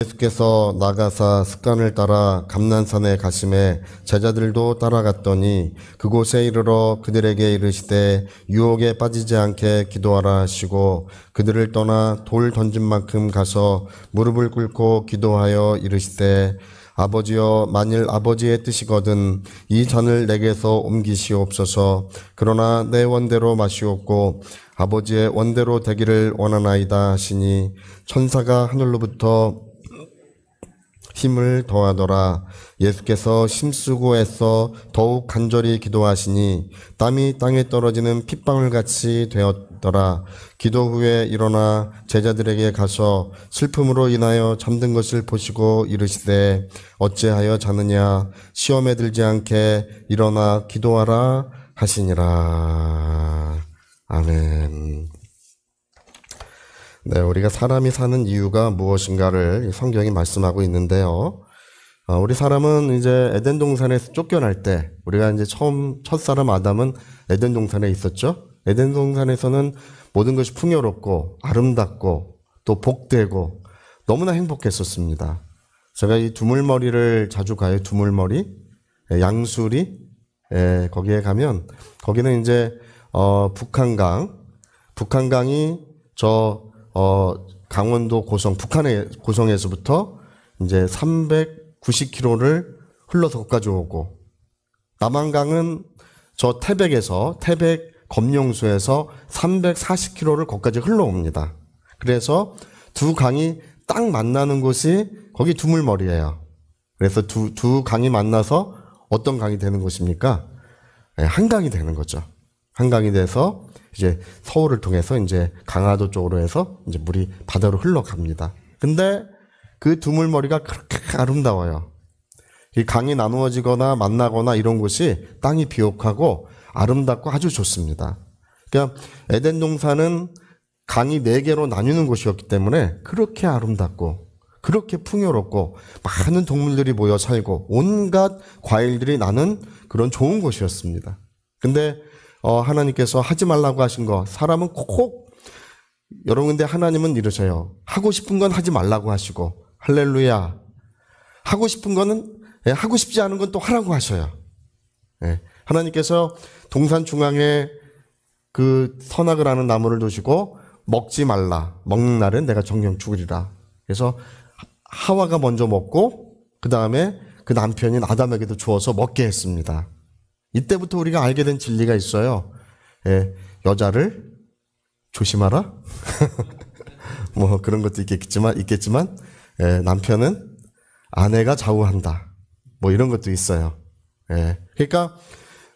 예수께서 나가사 습관을 따라 감난산에 가심에 제자들도 따라갔더니 그곳에 이르러 그들에게 이르시되 유혹에 빠지지 않게 기도하라 하시고 그들을 떠나 돌 던진 만큼 가서 무릎을 꿇고 기도하여 이르시되 아버지여, 만일 아버지의 뜻이거든 이 잔을 내게서 옮기시옵소서. 그러나 내 원대로 마시옵고 아버지의 원대로 되기를 원하나이다 하시니 천사가 하늘로부터 힘을 더하더라. 예수께서 힘쓰고 애써 더욱 간절히 기도하시니 땀이 땅에 떨어지는 핏방울같이 되었더라. 기도 후에 일어나 제자들에게 가서 슬픔으로 인하여 잠든 것을 보시고 이르시되 어찌하여 자느냐, 시험에 들지 않게 일어나 기도하라 하시니라. 아멘. 네, 우리가 사람이 사는 이유가 무엇인가를 성경이 말씀하고 있는데요. 우리 사람은 이제 에덴 동산에서 쫓겨날 때, 우리가 이제 첫사람 아담은 에덴 동산에 있었죠. 에덴 동산에서는 모든 것이 풍요롭고 아름답고 또 복되고 너무나 행복했었습니다. 제가 이 두물머리를 자주 가요. 두물머리, 양수리, 거기에 가면 거기는 이제 북한강이 강원도 고성, 북한의 고성에서부터 이제 390km를 흘러서 거기까지 오고, 남한강은 저 태백 검룡수에서 340km를 거기까지 흘러옵니다. 그래서 두 강이 딱 만나는 곳이 거기 두물머리예요. 그래서 두 강이 만나서 어떤 강이 되는 곳입니까? 한강이 되는 거죠. 한강이 돼서 이제 서울을 통해서 이제 강화도 쪽으로 해서 이제 물이 바다로 흘러갑니다. 근데 그 두물머리가 그렇게 아름다워요. 이 강이 나누어지거나 만나거나 이런 곳이 땅이 비옥하고 아름답고 아주 좋습니다. 그러니까 에덴 동산은 강이 4개로 나뉘는 곳이었기 때문에 그렇게 아름답고 그렇게 풍요롭고 많은 동물들이 모여 살고 온갖 과일들이 나는 그런 좋은 곳이었습니다. 근데 하나님께서 하지 말라고 하신 거, 사람은 여러분, 근데 하나님은 이러셔요. 하고 싶은 건 하지 말라고 하시고, 할렐루야. 하고 싶은 거는, 하고 싶지 않은 건 또 하라고 하셔요. 하나님께서 동산 중앙에 그 선악을 하는 나무를 두시고, 먹지 말라. 먹는 날은 내가 정령 죽으리라. 그래서 하와가 먼저 먹고, 그 다음에 그 남편인 아담에게도 주어서 먹게 했습니다. 이때부터 우리가 알게 된 진리가 있어요. 여자를 조심하라. 뭐 그런 것도 있겠지만 남편은 아내가 좌우한다. 뭐 이런 것도 있어요. 그러니까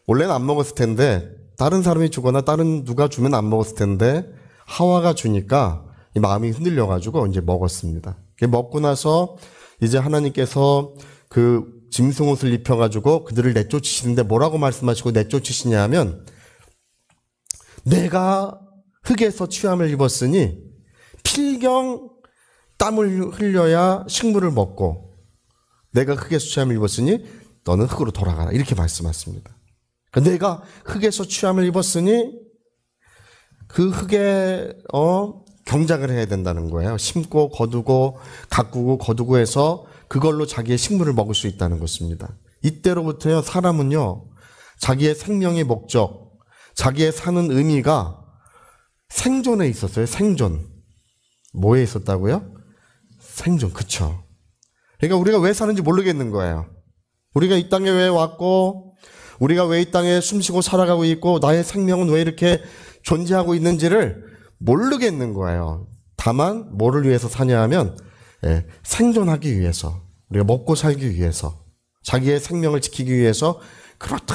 원래는 안 먹었을 텐데 다른 사람이 주거나 다른 누가 주면 안 먹었을 텐데 하와가 주니까 이 마음이 흔들려가지고 이제 먹었습니다. 먹고 나서 이제 하나님께서 그 짐승옷을 입혀가지고 그들을 내쫓으시는데 뭐라고 말씀하시고 내쫓으시냐 하면, 내가 흙에서 취함을 입었으니 필경 땀을 흘려야 식물을 먹고, 내가 흙에서 취함을 입었으니 너는 흙으로 돌아가라. 이렇게 말씀하십니다. 내가 흙에서 취함을 입었으니 그 흙에 경작을 해야 된다는 거예요. 심고 거두고 가꾸고 거두고 해서 그걸로 자기의 식물을 먹을 수 있다는 것입니다. 이때로부터요, 사람은요, 자기의 생명의 목적, 자기의 사는 의미가 생존에 있었어요. 생존. 뭐에 있었다고요? 생존. 그쵸. 그러니까 우리가 왜 사는지 모르겠는 거예요. 우리가 이 땅에 왜 왔고, 우리가 왜 이 땅에 숨쉬고 살아가고 있고, 나의 생명은 왜 이렇게 존재하고 있는지를 모르겠는 거예요. 다만 뭐를 위해서 사냐 하면 생존하기 위해서, 우리가 먹고 살기 위해서, 자기의 생명을 지키기 위해서 그렇다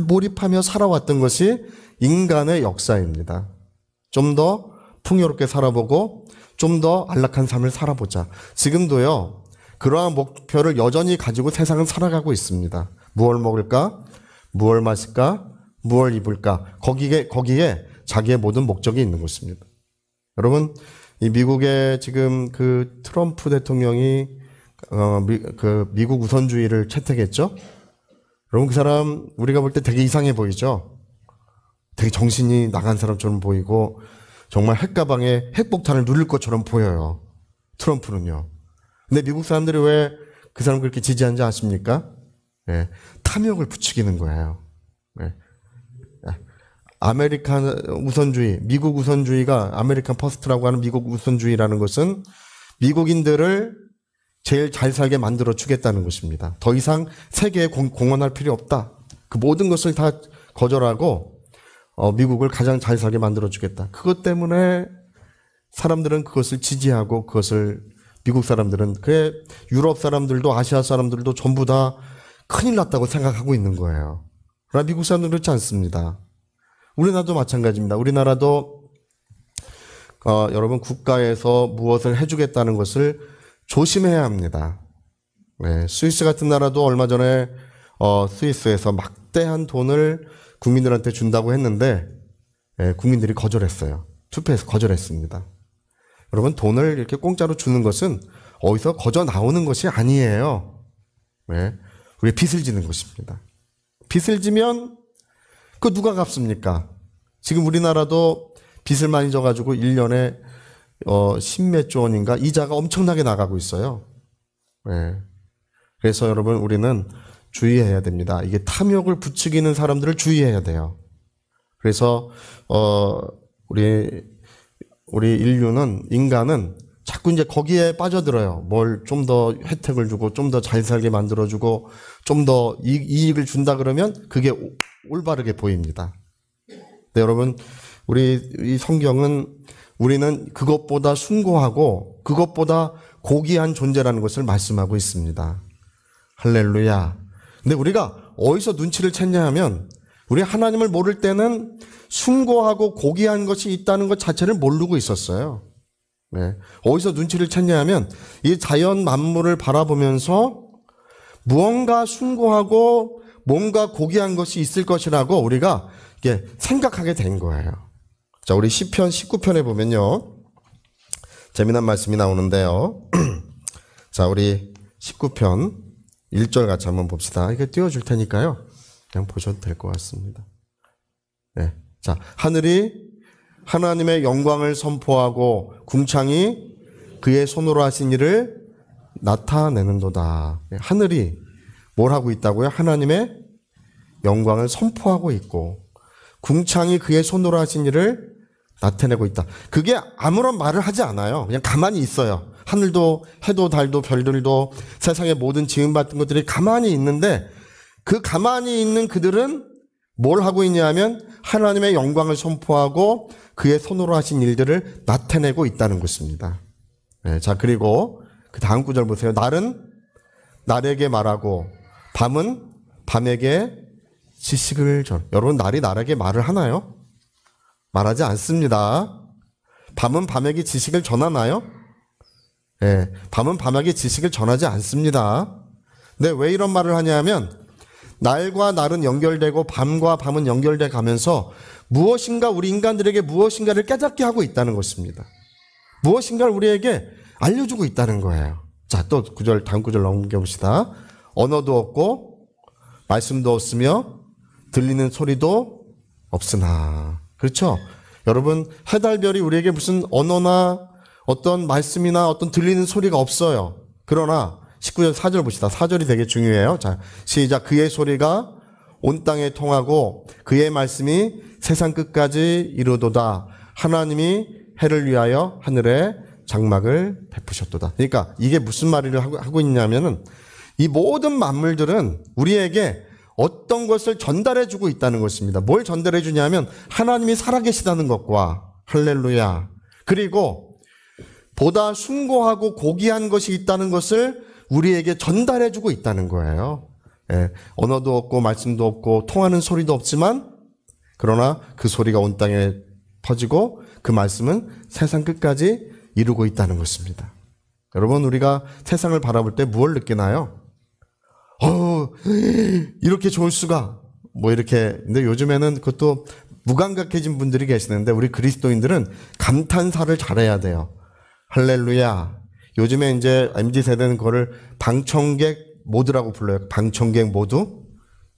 몰입하며 살아왔던 것이 인간의 역사입니다. 좀 더 풍요롭게 살아보고 좀 더 안락한 삶을 살아보자. 지금도요, 그러한 목표를 여전히 가지고 세상은 살아가고 있습니다. 무엇을 먹을까? 무엇을 마실까? 무엇을 입을까? 거기에 자기의 모든 목적이 있는 것입니다. 여러분, 이 미국의 지금 그 트럼프 대통령이 미국 우선주의를 채택했죠? 여러분, 그 사람 우리가 볼 때 되게 이상해 보이죠? 되게 정신이 나간 사람처럼 보이고 정말 핵가방에 핵폭탄을 누릴 것처럼 보여요. 트럼프는요. 근데 미국 사람들이 왜 그 사람 그렇게 지지하는지 아십니까? 예, 탐욕을 부추기는 거예요. 예. 아메리칸 우선주의, 미국 우선주의가 아메리칸 퍼스트라고 하는 미국 우선주의라는 것은 미국인들을 제일 잘 살게 만들어 주겠다는 것입니다. 더 이상 세계에 공헌할 필요 없다. 그 모든 것을 다 거절하고 미국을 가장 잘 살게 만들어 주겠다. 그것 때문에 사람들은 그것을 지지하고 그것을 미국 사람들은 그래 유럽 사람들도 아시아 사람들도 전부 다 큰일 났다고 생각하고 있는 거예요. 그러나 미국 사람들은 그렇지 않습니다. 우리나라도 마찬가지입니다. 우리나라도 여러분 국가에서 무엇을 해주겠다는 것을 조심해야 합니다. 네, 스위스 같은 나라도 얼마 전에 스위스에서 막대한 돈을 국민들한테 준다고 했는데 국민들이 거절했어요. 투표해서 거절했습니다. 여러분 돈을 이렇게 공짜로 주는 것은 어디서 거저 나오는 것이 아니에요. 네, 우리 빚을 지는 것입니다. 빚을 지면 그 누가 갚습니까? 지금 우리나라도 빚을 많이 져가지고 1년에 10몇 조 원인가 이자가 엄청나게 나가고 있어요. 네. 그래서 여러분 우리는 주의해야 됩니다. 이게 탐욕을 부추기는 사람들을 주의해야 돼요. 그래서 우리 인간은 자꾸 이제 거기에 빠져들어요. 뭘 좀 더 혜택을 주고 좀 더 잘 살게 만들어주고 좀 더 이익을 준다 그러면 그게 올바르게 보입니다. 네, 여러분 이 성경은 우리는 그것보다 숭고하고 그것보다 고귀한 존재라는 것을 말씀하고 있습니다. 할렐루야. 근데 우리가 어디서 눈치를 챘냐 하면 우리 하나님을 모를 때는 숭고하고 고귀한 것이 있다는 것 자체를 모르고 있었어요. 네. 어디서 눈치를 챘냐 하면 이 자연 만물을 바라보면서 무언가 숭고하고 뭔가 고귀한 것이 있을 것이라고 우리가 이게 생각하게 된 거예요. 자, 우리 시편 19편에 보면요. 재미난 말씀이 나오는데요. 자, 우리 19편 1절 같이 한번 봅시다. 이게 띄워줄 테니까요. 그냥 보셔도 될 것 같습니다. 네. 자, 하늘이 하나님의 영광을 선포하고 궁창이 그의 손으로 하신 일을 나타내는도다. 하늘이 뭘 하고 있다고요? 하나님의 영광을 선포하고 있고 궁창이 그의 손으로 하신 일을 나타내고 있다. 그게 아무런 말을 하지 않아요. 그냥 가만히 있어요. 하늘도 해도 달도 별들도 세상의 모든 지음받은 것들이 가만히 있는데 그 가만히 있는 그들은 뭘 하고 있냐 하면 하나님의 영광을 선포하고 그의 손으로 하신 일들을 나타내고 있다는 것입니다. 네, 자, 그리고 그 다음 구절 보세요. 날은 날에게 말하고 밤은 밤에게 지식을 여러분 날이 날에게 말을 하나요? 말하지 않습니다. 밤은 밤에게 지식을 전하나요? 네, 밤은 밤에게 지식을 전하지 않습니다. 근데 왜 이런 말을 하냐 하면 날과 날은 연결되고 밤과 밤은 연결돼 가면서 무엇인가 우리 인간들에게 무엇인가를 깨닫게 하고 있다는 것입니다. 무엇인가를 우리에게 알려주고 있다는 거예요. 자, 또 다음 구절 넘겨봅시다. 언어도 없고 말씀도 없으며 들리는 소리도 없으나. 그렇죠? 여러분 해달별이 우리에게 무슨 언어나 어떤 말씀이나 어떤 들리는 소리가 없어요. 그러나 19절 4절 봅시다. 4절이 되게 중요해요. 자, 시작. 그의 소리가 온 땅에 통하고 그의 말씀이 세상 끝까지 이르도다. 하나님이 해를 위하여 하늘에 장막을 베푸셨도다. 그러니까 이게 무슨 말을 하고 있냐면은 이 모든 만물들은 우리에게 어떤 것을 전달해 주고 있다는 것입니다. 뭘 전달해 주냐면 하나님이 살아계시다는 것과 할렐루야. 그리고 보다 숭고하고 고귀한 것이 있다는 것을 우리에게 전달해 주고 있다는 거예요. 예, 언어도 없고 말씀도 없고 통하는 소리도 없지만 그러나 그 소리가 온 땅에 퍼지고 그 말씀은 세상 끝까지 이루고 있다는 것입니다. 여러분 우리가 세상을 바라볼 때 무엇을 느끼나요? 이렇게 좋을 수가 이렇게. 근데 요즘에는 그것도 무감각해진 분들이 계시는데 우리 그리스도인들은 감탄사를 잘해야 돼요. 할렐루야. 요즘에 이제 MZ세대는 그거를 방청객 모드라고 불러요. 방청객 모드.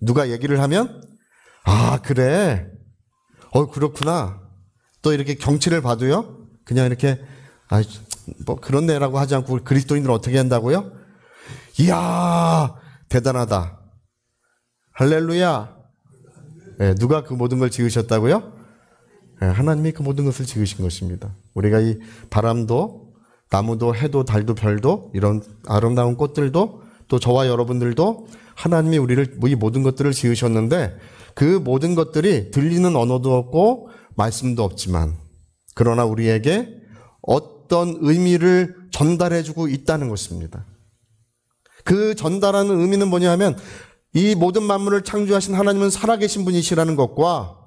누가 얘기를 하면 아 그래 그렇구나. 또 이렇게 경치를 봐도요 그냥 이렇게 뭐 그런 애라고 하지 않고 그리스도인들 어떻게 한다고요? 이야, 대단하다. 할렐루야. 네, 누가 그 모든 걸 지으셨다고요? 네, 하나님이 그 모든 것을 지으신 것입니다. 우리가 이 바람도, 나무도, 해도, 달도, 별도, 이런 아름다운 꽃들도, 또 저와 여러분들도 하나님이 우리를, 이 모든 것들을 지으셨는데 그 모든 것들이 들리는 언어도 없고 말씀도 없지만, 그러나 우리에게 어떤 의미를 전달해주고 있다는 것입니다. 그 전달하는 의미는 뭐냐면, 이 모든 만물을 창조하신 하나님은 살아계신 분이시라는 것과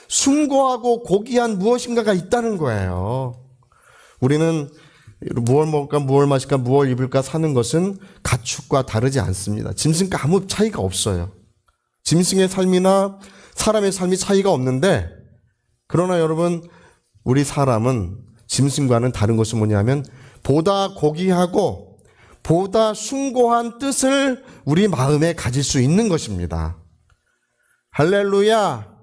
숭고하고 고귀한 무엇인가가 있다는 거예요. 우리는 무얼 먹을까, 무얼 마실까, 무얼 입을까 사는 것은 가축과 다르지 않습니다. 짐승과 아무 차이가 없어요. 짐승의 삶이나 사람의 삶이 차이가 없는데, 그러나 여러분, 우리 사람은 짐승과는 다른 것은 뭐냐면 보다 고귀하고 보다 숭고한 뜻을 우리 마음에 가질 수 있는 것입니다. 할렐루야.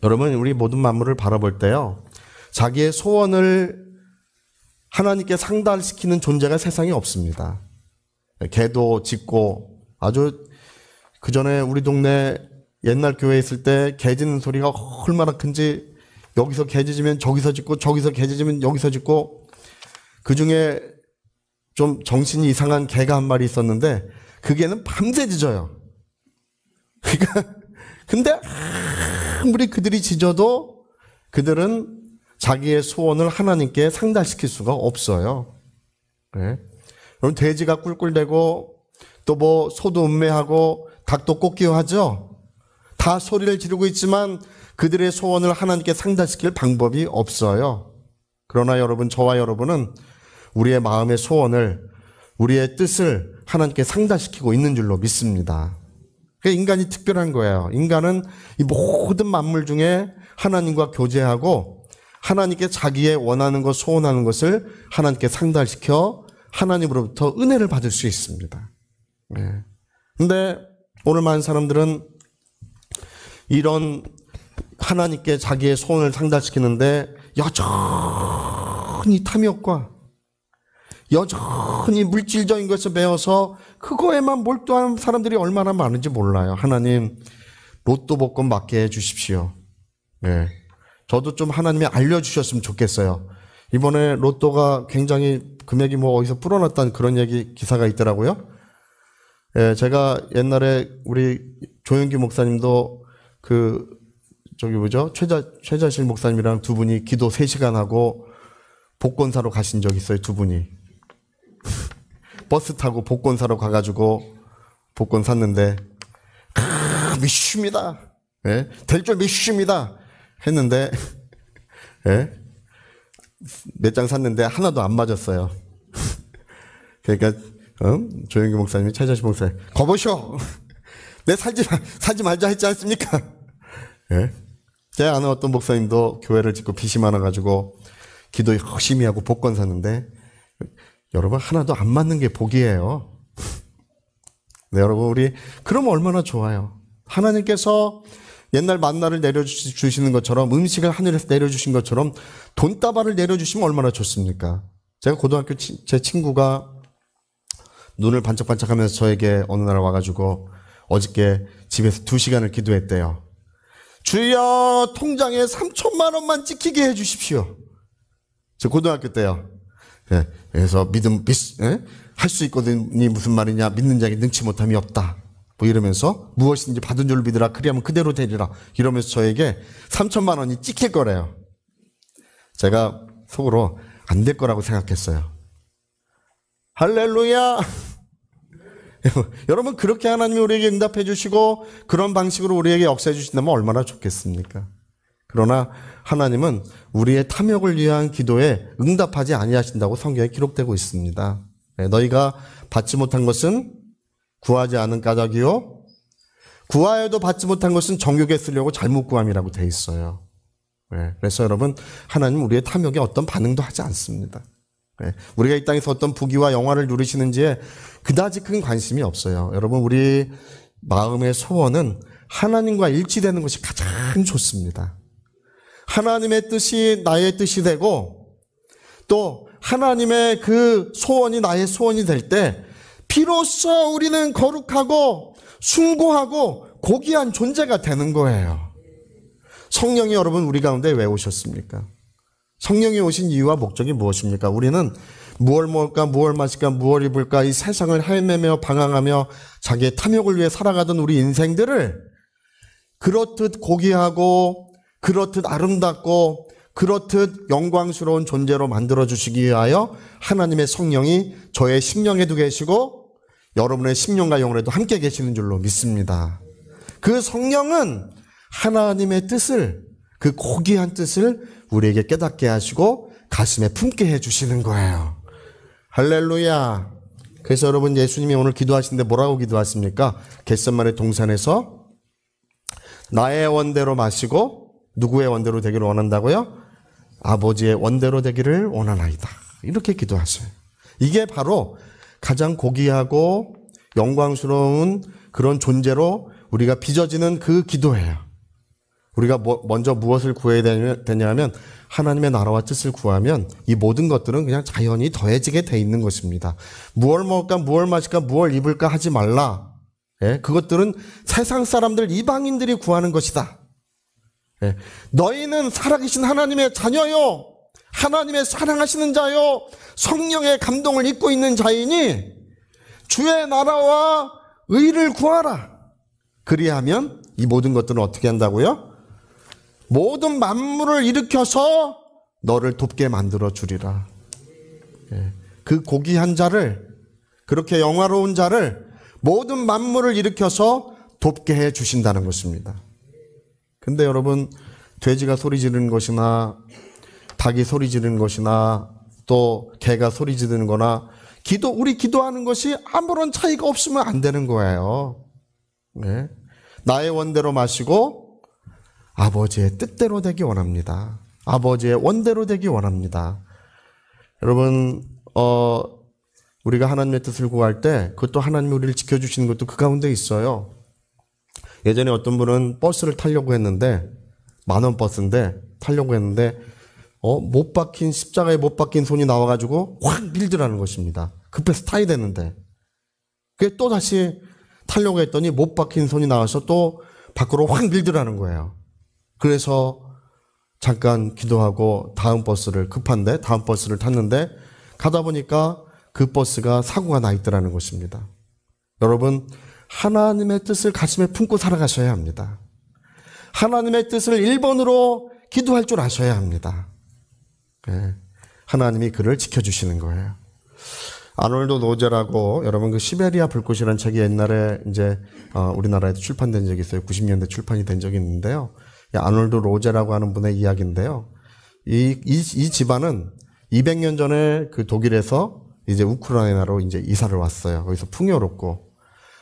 여러분, 우리 모든 만물을 바라볼 때요, 자기의 소원을 하나님께 상달시키는 존재가 세상에 없습니다. 개도 짖고, 아주 그 전에 우리 동네 옛날 교회에 있을 때 개 짖는 소리가 얼마나 큰지, 여기서 개 짖으면 저기서 짖고, 저기서 개 짖으면 여기서 짖고, 그 중에 좀 정신이 이상한 개가 한 마리 있었는데 그 개는 밤새 짖어요. 그러니까 근데 아무리 그들이 짖어도 그들은 자기의 소원을 하나님께 상달시킬 수가 없어요. 네. 그럼 돼지가 꿀꿀대고 또 뭐 소도 음매하고 닭도 꽃기어하죠. 다 소리를 지르고 있지만 그들의 소원을 하나님께 상달시킬 방법이 없어요. 그러나 여러분, 저와 여러분은 우리의 마음의 소원을, 우리의 뜻을 하나님께 상달시키고 있는 줄로 믿습니다. 인간이 특별한 거예요. 인간은 이 모든 만물 중에 하나님과 교제하고 하나님께 자기의 원하는 것, 소원하는 것을 하나님께 상달시켜 하나님으로부터 은혜를 받을 수 있습니다. 근데 오늘 많은 사람들은 이런 하나님께 자기의 소원을 상달시키는데 여전히 탐욕과 여전히 물질적인 것에 매여서 그거에만 몰두하는 사람들이 얼마나 많은지 몰라요. 하나님, 로또 복권 맞게 해주십시오. 네. 저도 좀 하나님이 알려주셨으면 좋겠어요. 이번에 로또가 굉장히 금액이 뭐 어디서 불어났다는 그런 기사가 있더라고요. 예, 제가 옛날에 우리 조영기 목사님도 최자실 목사님이랑 두 분이 기도 3시간 하고 복권 사러 가신 적이 있어요, 두 분이. 버스 타고 복권 사러 가가지고 복권 샀는데, 미슈입니다. 예? 될 줄 미슈입니다. 했는데, 예? 몇 장 샀는데 하나도 안 맞았어요. 그러니까, 조영기 목사님이 최자식 목사님, 거보쇼! 내 사지 말자 했지 않습니까? 예? 제 아는 어떤 목사님도 교회를 짓고 빚이 많아가지고 기도 열심히 하고 복권 샀는데, 여러분, 하나도 안 맞는 게 복이에요. 네, 여러분, 우리 그러면 얼마나 좋아요. 하나님께서 옛날 만나를 내려주시는 것처럼, 음식을 하늘에서 내려주신 것처럼 돈다발을 내려주시면 얼마나 좋습니까? 제가 고등학교 제 친구가 눈을 반짝반짝하면서 저에게 어느 날 와가지고 어저께 집에서 2시간을 기도했대요. 주여, 통장에 3천만 원만 찍히게 해주십시오. 저 고등학교 때요. 예, 그래서 할 수 있거든이 무슨 말이냐, 믿는 자에게 능치 못함이 없다, 뭐 이러면서 무엇인지 받은 줄 믿으라, 그리하면 그대로 되리라, 이러면서 저에게 3천만 원이 찍힐 거래요. 제가 속으로 안 될 거라고 생각했어요. 할렐루야. 여러분, 그렇게 하나님이 우리에게 응답해 주시고 그런 방식으로 우리에게 역사해 주신다면 얼마나 좋겠습니까? 그러나 하나님은 우리의 탐욕을 위한 기도에 응답하지 아니하신다고 성경에 기록되고 있습니다. 너희가 받지 못한 것은 구하지 않은 까닭이요, 구하여도 받지 못한 것은 정욕에 쓰려고 잘못 구함이라고 돼 있어요. 그래서 여러분, 하나님은 우리의 탐욕에 어떤 반응도 하지 않습니다. 우리가 이 땅에서 어떤 부귀와 영화를 누리시는지에 그다지 큰 관심이 없어요. 여러분, 우리 마음의 소원은 하나님과 일치되는 것이 가장 좋습니다. 하나님의 뜻이 나의 뜻이 되고, 또 하나님의 그 소원이 나의 소원이 될 때 비로소 우리는 거룩하고 숭고하고 고귀한 존재가 되는 거예요. 성령이 여러분 우리 가운데 왜 오셨습니까? 성령이 오신 이유와 목적이 무엇입니까? 우리는 무엇을 먹을까, 무엇을 마실까, 무엇을 입을까 이 세상을 헤매며 방황하며 자기의 탐욕을 위해 살아가던 우리 인생들을 그렇듯 고귀하고 그렇듯 아름답고 그렇듯 영광스러운 존재로 만들어주시기 위하여 하나님의 성령이 저의 심령에도 계시고 여러분의 심령과 영혼에도 함께 계시는 줄로 믿습니다. 그 성령은 하나님의 뜻을, 그 고귀한 뜻을 우리에게 깨닫게 하시고 가슴에 품게 해주시는 거예요. 할렐루야. 그래서 여러분 예수님이 오늘 기도하시는데 뭐라고 기도하십니까? 겟세마네 동산에서 나의 원대로 마시고 누구의 원대로 되기를 원한다고요? 아버지의 원대로 되기를 원하나이다. 이렇게 기도하세요. 이게 바로 가장 고귀하고 영광스러운 그런 존재로 우리가 빚어지는 그 기도예요. 우리가 먼저 무엇을 구해야 되냐면 하나님의 나라와 뜻을 구하면 이 모든 것들은 그냥 자연히 더해지게 돼 있는 것입니다. 무엇을 먹을까, 무엇을 마실까, 무엇을 입을까 하지 말라. 예? 그것들은 세상 사람들, 이방인들이 구하는 것이다. 예. 너희는 살아계신 하나님의 자녀요, 하나님의 사랑하시는 자요, 성령의 감동을 입고 있는 자이니 주의 나라와 의를 구하라. 그리하면 이 모든 것들은 어떻게 한다고요? 모든 만물을 일으켜서 너를 돕게 만들어 주리라. 예. 그 고귀한 자를, 그렇게 영화로운 자를 모든 만물을 일으켜서 돕게 해 주신다는 것입니다. 근데 여러분, 돼지가 소리 지르는 것이나 닭이 소리 지르는 것이나 또 개가 소리 지르는 거나 우리 기도하는 것이 아무런 차이가 없으면 안 되는 거예요. 네. 나의 원대로 마시고 아버지의 뜻대로 되기 원합니다. 아버지의 원대로 되기 원합니다. 여러분, 우리가 하나님의 뜻을 구할 때 그것도 하나님이 우리를 지켜주시는 것도 그 가운데 있어요. 예전에 어떤 분은 버스를 타려고 했는데, 10,000원 버스인데 타려고 했는데 십자가에 못 박힌 손이 나와가지고 확 밀더라는 것입니다. 급해서 타야 되는데 그게 또 다시 타려고 했더니 못 박힌 손이 나와서 또 밖으로 확 밀더라는 거예요. 그래서 잠깐 기도하고 급한데 다음 버스를 탔는데 가다 보니까 그 버스가 사고가 나 있더라는 것입니다. 여러분, 하나님의 뜻을 가슴에 품고 살아가셔야 합니다. 하나님의 뜻을 1번으로 기도할 줄 아셔야 합니다. 네. 하나님이 그를 지켜주시는 거예요. 아놀드 로제라고, 여러분 그 시베리아 불꽃이라는 책이 옛날에 이제 우리나라에도 출판된 적이 있어요. 90년대 출판이 된 적이 있는데요. 아놀드 로제라고 하는 분의 이야기인데요. 이 집안은 200년 전에 그 독일에서 이제 우크라이나로 이제 이사를 왔어요. 거기서 풍요롭고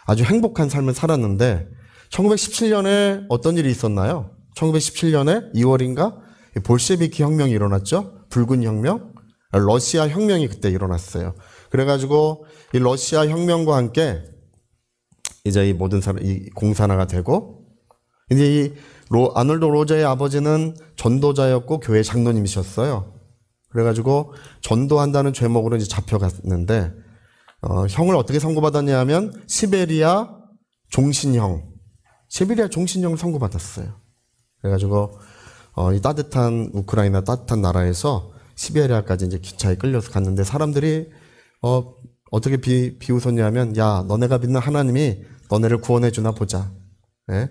아주 행복한 삶을 살았는데 1917년에 어떤 일이 있었나요? 1917년에 2월인가 볼셰비키 혁명이 일어났죠. 붉은 혁명, 러시아 혁명이 그때 일어났어요. 그래가지고 이 러시아 혁명과 함께 이제 이 모든 사람 이 공산화가 되고 이제 이 아놀드 로제의 아버지는 전도자였고 교회 장로님이셨어요. 그래가지고 전도한다는 죄목으로 이제 잡혀갔는데 형을 어떻게 선고받았냐면 시베리아 종신형을 선고받았어요. 그래가지고 이 따뜻한 우크라이나 따뜻한 나라에서 시베리아까지 이제 기차에 끌려서 갔는데 사람들이 어떻게 비웃었냐면, 야, 너네가 믿는 하나님이 너네를 구원해 주나 보자. 예?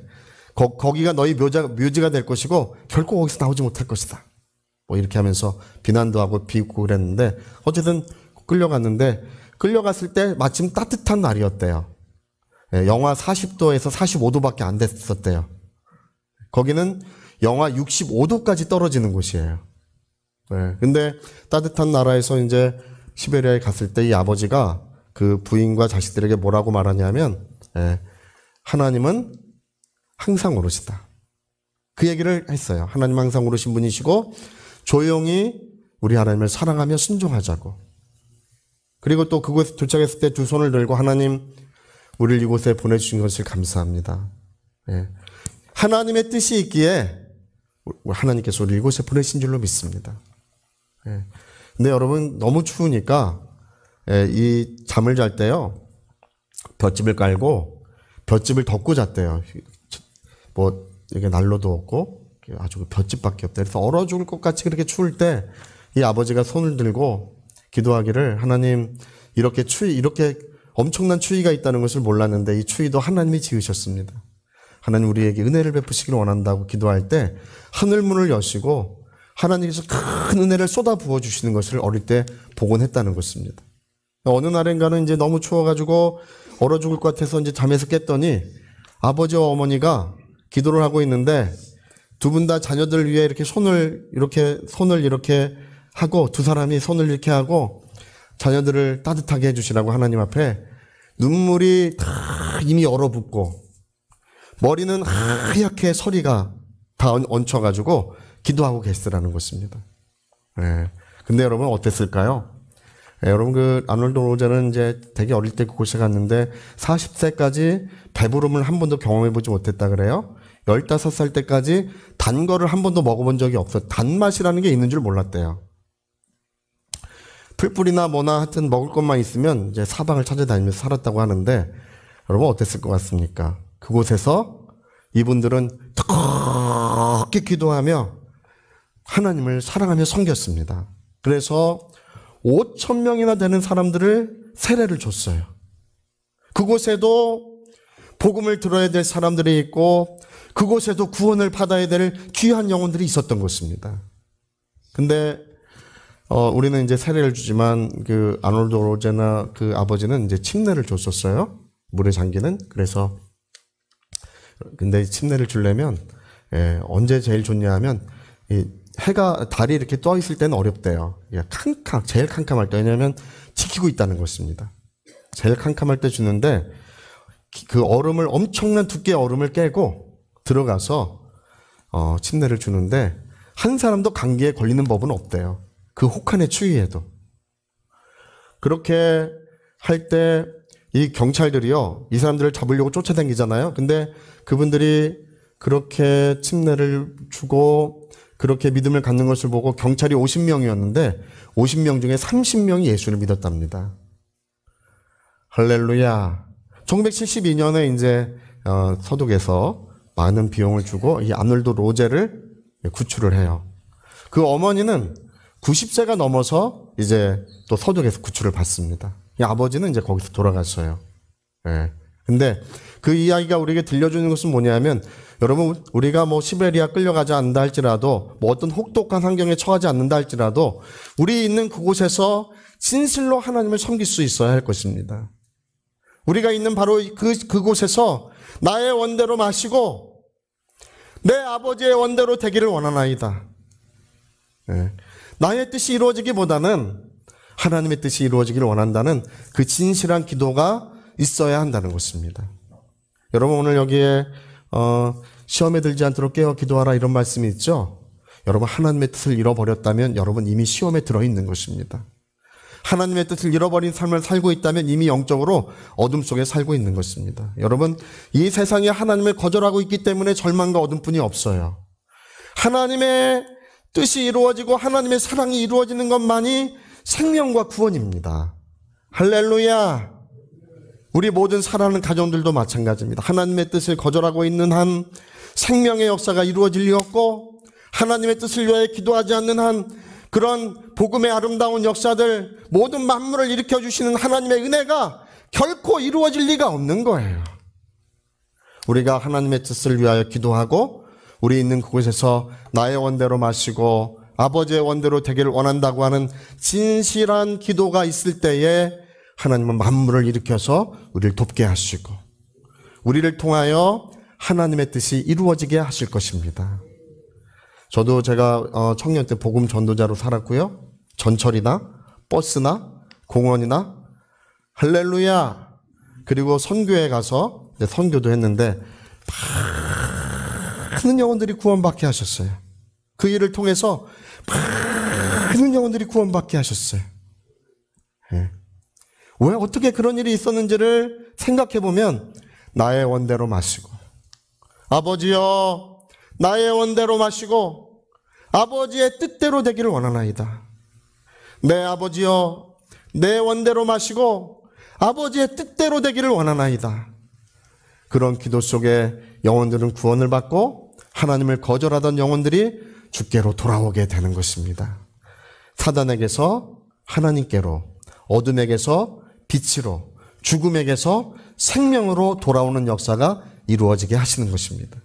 거기가 너희 묘지가 될 것이고 결코 거기서 나오지 못할 것이다. 뭐 이렇게 하면서 비난도 하고 비웃고 그랬는데 어쨌든 끌려갔는데 끌려갔을 때 마침 따뜻한 날이었대요. 예, 영하 40도에서 45도밖에 안 됐었대요. 거기는 영하 65도까지 떨어지는 곳이에요. 네. 근데 따뜻한 나라에서 이제 시베리아에 갔을 때 이 아버지가 그 부인과 자식들에게 뭐라고 말하냐면, 하나님은 항상 오르시다. 그 얘기를 했어요. 하나님 항상 오르신 분이시고 조용히 우리 하나님을 사랑하며 순종하자고. 그리고 또 그곳에 도착했을 때 두 손을 들고 하나님, 우리를 이곳에 보내주신 것을 감사합니다. 하나님의 뜻이 있기에 하나님께서 우리를 이곳에 보내신 줄로 믿습니다. 근데 여러분 너무 추우니까 이 잠을 잘 때요. 볏짚을 깔고 볏짚을 덮고 잤대요. 뭐 이게 난로도 없고 아주 볏짚밖에 없다. 그래서 얼어 죽을 것 같이 그렇게 추울 때 이 아버지가 손을 들고 기도하기를 하나님 이렇게 엄청난 추위가 있다는 것을 몰랐는데 이 추위도 하나님이 지으셨습니다. 하나님 우리에게 은혜를 베푸시기를 원한다고 기도할 때 하늘문을 여시고 하나님께서 큰 은혜를 쏟아 부어주시는 것을 어릴 때 보곤 했다는 것입니다. 어느 날인가는 이제 너무 추워가지고 얼어 죽을 것 같아서 이제 잠에서 깼더니 아버지와 어머니가 기도를 하고 있는데 두 분 다 자녀들 위해 이렇게 손을 이렇게 하고 두 사람이 손을 이렇게 하고 자녀들을 따뜻하게 해주시라고 하나님 앞에 눈물이 다 이미 얼어붙고 머리는 하얗게 서리가 다 얹혀가지고 기도하고 계시더라는 것입니다. 근데 여러분 어땠을까요? 여러분 아놀드 로제는 이제 되게 어릴 때 그곳에 갔는데 40세까지 배부름을 한 번도 경험해보지 못했다 그래요. 15살 때까지 단 거를 한 번도 먹어본 적이 없어요. 단맛이라는 게 있는 줄 몰랐대요. 풀뿌리나 뭐나 하여튼 먹을 것만 있으면 이제 사방을 찾아다니면서 살았다고 하는데 여러분 어땠을 것 같습니까? 그곳에서 이분들은 뜨겁게 기도하며 하나님을 사랑하며 섬겼습니다. 그래서 5,000명이나 되는 사람들을 세례를 줬어요. 그곳에도 복음을 들어야 될 사람들이 있고 그곳에도 구원을 받아야 될 귀한 영혼들이 있었던 것입니다. 근데 우리는 이제 세례를 주지만 그 아놀드 로제나 그 아버지는 이제 침례를 줬었어요. 물에 잠기는. 그래서 근데 침례를 주려면 언제 제일 좋냐 하면 이 달이 이렇게 떠 있을 때는 어렵대요. 제일 캄캄할 때. 왜냐하면 지키고 있다는 것입니다. 제일 캄캄할 때 주는데 그 엄청난 두께의 얼음을 깨고 들어가서 침례를 주는데 한 사람도 감기에 걸리는 법은 없대요. 그 혹한의 추위에도. 그렇게 할 때 이 경찰들이요, 이 사람들을 잡으려고 쫓아다니잖아요. 근데 그분들이 그렇게 침례를 주고 그렇게 믿음을 갖는 것을 보고 경찰이 50명이었는데 50명 중에 30명이 예수를 믿었답니다. 할렐루야. 1972년에 이제 서독에서 많은 비용을 주고 이 아놀드 로제를 구출을 해요. 그 어머니는 90세가 넘어서 이제 또 서독에서 구출을 받습니다. 이 아버지는 이제 거기서 돌아갔어요. 근데 그 이야기가 우리에게 들려주는 것은 뭐냐면 여러분 우리가 뭐 시베리아 끌려가지 않는다 할지라도 뭐 어떤 혹독한 환경에 처하지 않는다 할지라도 우리 있는 그곳에서 진실로 하나님을 섬길 수 있어야 할 것입니다. 우리가 있는 바로 그곳에서 나의 원대로 마시고 내 아버지의 원대로 되기를 원하나이다. 나의 뜻이 이루어지기보다는 하나님의 뜻이 이루어지기를 원한다는 그 진실한 기도가 있어야 한다는 것입니다. 여러분 오늘 여기에 시험에 들지 않도록 깨어 기도하라 이런 말씀이 있죠. 여러분 하나님의 뜻을 잃어버렸다면 여러분 이미 시험에 들어있는 것입니다. 하나님의 뜻을 잃어버린 삶을 살고 있다면 이미 영적으로 어둠 속에 살고 있는 것입니다. 여러분 이 세상에 하나님을 거절하고 있기 때문에 절망과 어둠뿐이 없어요. 하나님의 뜻이 이루어지고 하나님의 사랑이 이루어지는 것만이 생명과 구원입니다. 할렐루야. 우리 모든 사랑하는 가정들도 마찬가지입니다. 하나님의 뜻을 거절하고 있는 한 생명의 역사가 이루어질 리 없고 하나님의 뜻을 위해 기도하지 않는 한 그런 복음의 아름다운 역사들 모든 만물을 일으켜주시는 하나님의 은혜가 결코 이루어질 리가 없는 거예요. 우리가 하나님의 뜻을 위하여 기도하고 우리 있는 그곳에서 나의 원대로 마시고 아버지의 원대로 되기를 원한다고 하는 진실한 기도가 있을 때에 하나님은 만물을 일으켜서 우리를 돕게 하시고 우리를 통하여 하나님의 뜻이 이루어지게 하실 것입니다. 저도 제가 청년 때 복음 전도자로 살았고요. 전철이나 버스나 공원이나 할렐루야. 그리고 선교에 가서 선교도 했는데 많은 영혼들이 구원받게 하셨어요. 그 일을 통해서 많은 영혼들이 구원받게 하셨어요. 왜 어떻게 그런 일이 있었는지를 생각해보면 나의 원대로 마시고 아버지여 나의 원대로 마시고 아버지의 뜻대로 되기를 원하나이다. 내 아버지여 내 원대로 마시고 아버지의 뜻대로 되기를 원하나이다. 그런 기도 속에 영혼들은 구원을 받고 하나님을 거절하던 영혼들이 주께로 돌아오게 되는 것입니다. 사단에게서 하나님께로, 어둠에게서 빛으로, 죽음에게서 생명으로 돌아오는 역사가 이루어지게 하시는 것입니다.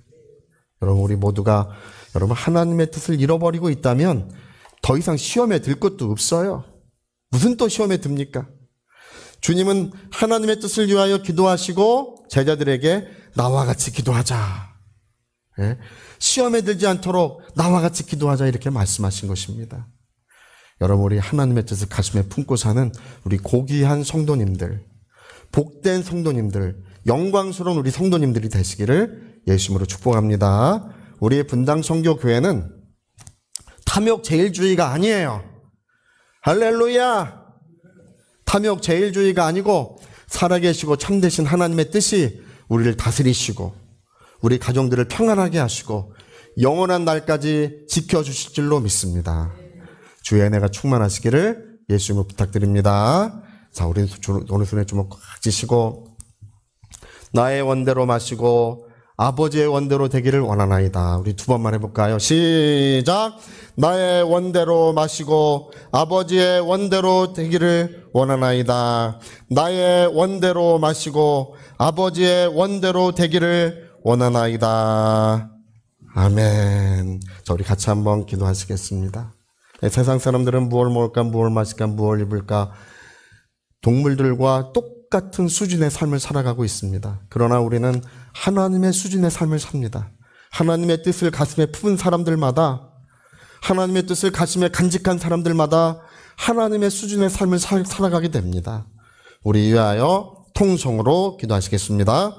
여러분, 우리 모두가 여러분 하나님의 뜻을 잃어버리고 있다면 더 이상 시험에 들 것도 없어요. 무슨 또 시험에 듭니까? 주님은 하나님의 뜻을 위하여 기도하시고 제자들에게 나와 같이 기도하자. 예? 시험에 들지 않도록 나와 같이 기도하자 이렇게 말씀하신 것입니다. 여러분, 우리 하나님의 뜻을 가슴에 품고 사는 우리 고귀한 성도님들, 복된 성도님들, 영광스러운 우리 성도님들이 되시기를 예수님으로 축복합니다. 우리의 분당 선교교회는 탐욕 제일주의가 아니에요. 할렐루야! 탐욕 제일주의가 아니고 살아계시고 참되신 하나님의 뜻이 우리를 다스리시고 우리 가정들을 평안하게 하시고 영원한 날까지 지켜주실 줄로 믿습니다. 주의 은혜가 충만하시기를 예수님으로 부탁드립니다. 자, 우리 오른손에 주먹 꽉 쥐시고 나의 원대로 마시고 아버지의 원대로 되기를 원하나이다. 우리 두 번만 해볼까요? 시작! 나의 원대로 마시고 아버지의 원대로 되기를 원하나이다. 나의 원대로 마시고 아버지의 원대로 되기를 원하나이다. 아멘. 자, 우리 같이 한번 기도하시겠습니다. 세상 사람들은 무엇을 먹을까, 무엇을 마실까, 무엇을 입을까 동물들과 똑같은 수준의 삶을 살아가고 있습니다. 그러나 우리는 하나님의 수준의 삶을 삽니다. 하나님의 뜻을 가슴에 품은 사람들마다, 하나님의 뜻을 가슴에 간직한 사람들마다 하나님의 수준의 삶을 살아가게 됩니다. 우리 위하여 통성으로 기도하시겠습니다.